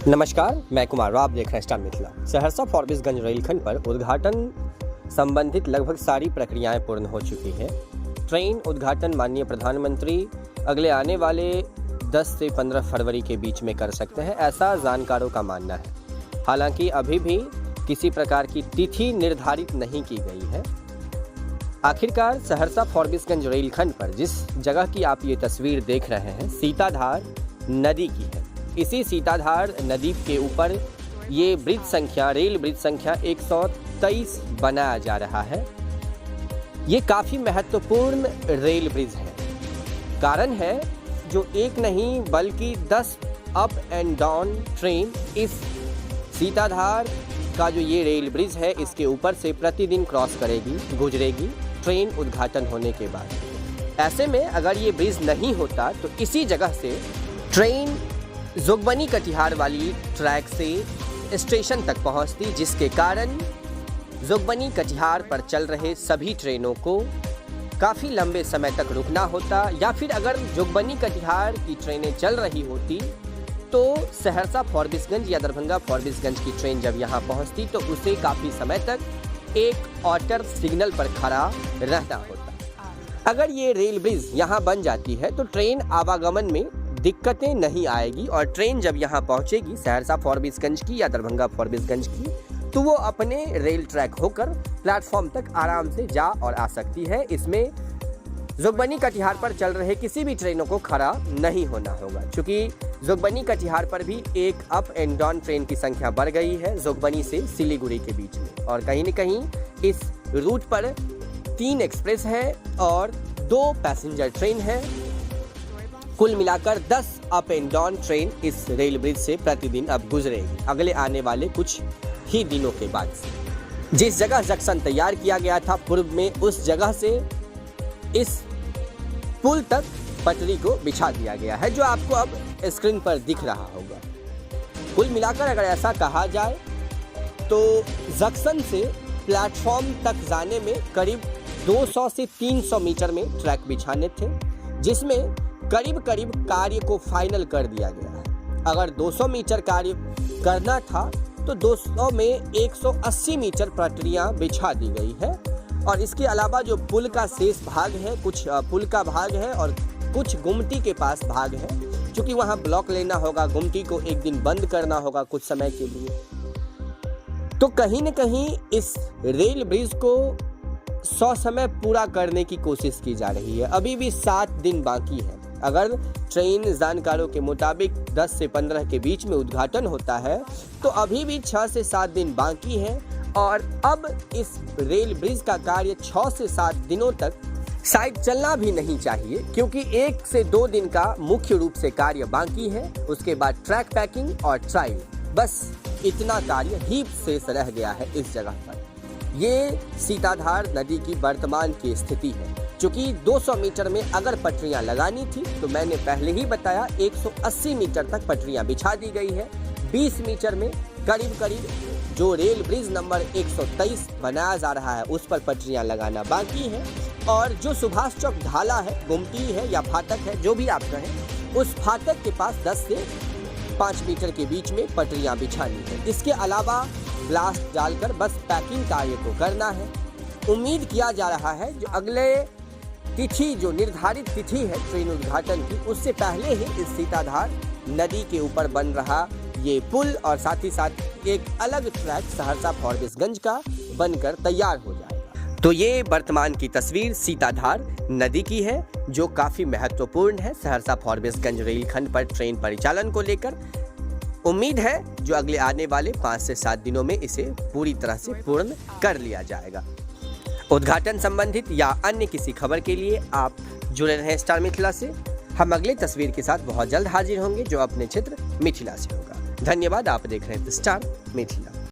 नमस्कार, मैं कुमार। आप देख रहे हैं स्टार मिथिला। सहरसा फॉरबिसगंज रेलखंड पर उद्घाटन संबंधित लगभग सारी प्रक्रियाएं पूर्ण हो चुकी है। ट्रेन उद्घाटन माननीय प्रधानमंत्री अगले आने वाले 10 से 15 फरवरी के बीच में कर सकते हैं, ऐसा जानकारों का मानना है। हालांकि अभी भी किसी प्रकार की तिथि निर्धारित नहीं की गई है। आखिरकार सहरसा फॉरबिसगंज रेलखंड पर जिस जगह की आप ये तस्वीर देख रहे हैं, सीताधार नदी की है। इसी सीताधार नदी के ऊपर ये रेल ब्रिज संख्या 123 बनाया जा रहा है। ये काफ़ी महत्वपूर्ण रेल ब्रिज है। कारण है जो एक नहीं बल्कि 10 अप एंड डाउन ट्रेन इस सीताधार का जो ये रेल ब्रिज है इसके ऊपर से प्रतिदिन क्रॉस करेगी, गुजरेगी ट्रेन उद्घाटन होने के बाद। ऐसे में अगर ये ब्रिज नहीं होता तो इसी जगह से ट्रेन जोगबनी कटिहार वाली ट्रैक से स्टेशन तक पहुंचती, जिसके कारण जोगबनी कटिहार पर चल रहे सभी ट्रेनों को काफ़ी लंबे समय तक रुकना होता। या फिर अगर जोगबनी कटिहार की ट्रेनें चल रही होती तो सहरसा फॉरबिसगंज या दरभंगा फॉरबिसगंज की ट्रेन जब यहाँ पहुँचती तो उसे काफ़ी समय तक एक ऑटर सिग्नल पर खड़ा रहना होता। अगर ये रेल ब्रिज यहाँ बन जाती है तो ट्रेन आवागमन में दिक्कतें नहीं आएगी और ट्रेन जब यहाँ पहुँचेगी सहरसा फॉरबिसगंज की या दरभंगा फॉरबिसगंज की तो वो अपने रेल ट्रैक होकर प्लेटफॉर्म तक आराम से जा और आ सकती है। इसमें जोगबनी कटिहार पर चल रहे किसी भी ट्रेनों को खड़ा नहीं होना होगा, क्योंकि जोगबनी कटिहार पर भी एक अप एंड डाउन ट्रेन की संख्या बढ़ गई है जोगबनी से सिलीगुड़ी के बीच में। और कहीं न कहीं इस रूट पर 3 एक्सप्रेस है और 2 पैसेंजर ट्रेन है। कुल मिलाकर 10 अप एंड डाउन ट्रेन इस रेल ब्रिज से प्रतिदिन अब गुजरेगी अगले आने वाले कुछ ही दिनों के बाद से। जिस जगह जंक्शन तैयार किया गया था पूर्व में, उस जगह से इस पुल तक पटरी को बिछा दिया गया है, जो आपको अब स्क्रीन पर दिख रहा होगा। कुल मिलाकर अगर ऐसा कहा जाए तो जंक्शन से प्लेटफॉर्म तक जाने में करीब 200 से 300 मीटर में ट्रैक बिछाने थे, जिसमें करीब कार्य को फाइनल कर दिया गया है। अगर 200 मीटर कार्य करना था तो 200 में 180 मीटर पटरियां बिछा दी गई है। और इसके अलावा जो पुल का शेष भाग है, कुछ पुल का भाग है और कुछ गुमटी के पास भाग है, क्योंकि वहां ब्लॉक लेना होगा, गुमटी को एक दिन बंद करना होगा कुछ समय के लिए। तो कहीं न कहीं इस रेल ब्रिज को 100 समय पूरा करने की कोशिश की जा रही है। अभी भी 7 दिन बाकी है। अगर ट्रेन जानकारों के मुताबिक 10 से 15 के बीच में उद्घाटन होता है तो अभी भी 6 से 7 दिन बाकी है। और अब इस रेल ब्रिज का कार्य 6 से 7 दिनों तक शायद चलना भी नहीं चाहिए, क्योंकि 1 से 2 दिन का मुख्य रूप से कार्य बाकी है। उसके बाद ट्रैक पैकिंग और ट्रायल, बस इतना कार्य ही शेष रह गया है इस जगह पर। ये सीताधार नदी की वर्तमान की स्थिति है। चूँकि 200 मीटर में अगर पटरियां लगानी थी तो मैंने पहले ही बताया 180 मीटर तक पटरियां बिछा दी गई है। 20 मीटर में करीब जो रेल ब्रिज नंबर 123 बनाया जा रहा है उस पर पटरियां लगाना बाकी है। और जो सुभाष चौक ढाला है, गुमटी है या फाटक है, जो भी आप कहें, उस फाटक के पास 10 से 5 मीटर के बीच में पटरियां बिछानी है। इसके अलावा ब्लास्ट डालकर बस पैकिंग कार्य को करना है। उम्मीद किया जा रहा है जो अगले तिथि, जो निर्धारित तिथि है ट्रेन उद्घाटन की, उससे पहले ही इस सीताधार नदी के ऊपर बन रहा ये पुल और साथ ही साथ एक अलग ट्रैक सहरसा फॉरबिसगंज का बनकर तैयार हो जाएगा। तो ये वर्तमान की तस्वीर सीताधार नदी की है, जो काफ़ी महत्वपूर्ण है सहरसा फॉरबिसगंज रेलखंड पर ट्रेन परिचालन को लेकर। उम्मीद है जो अगले आने वाले 5 से 7 दिनों में इसे पूरी तरह से पूर्ण कर लिया जाएगा। उद्घाटन संबंधित या अन्य किसी खबर के लिए आप जुड़े रहें स्टार मिथिला से। हम अगले तस्वीर के साथ बहुत जल्द हाजिर होंगे, जो अपने क्षेत्र मिथिला से होगा। धन्यवाद। आप देख रहे हैं स्टार मिथिला।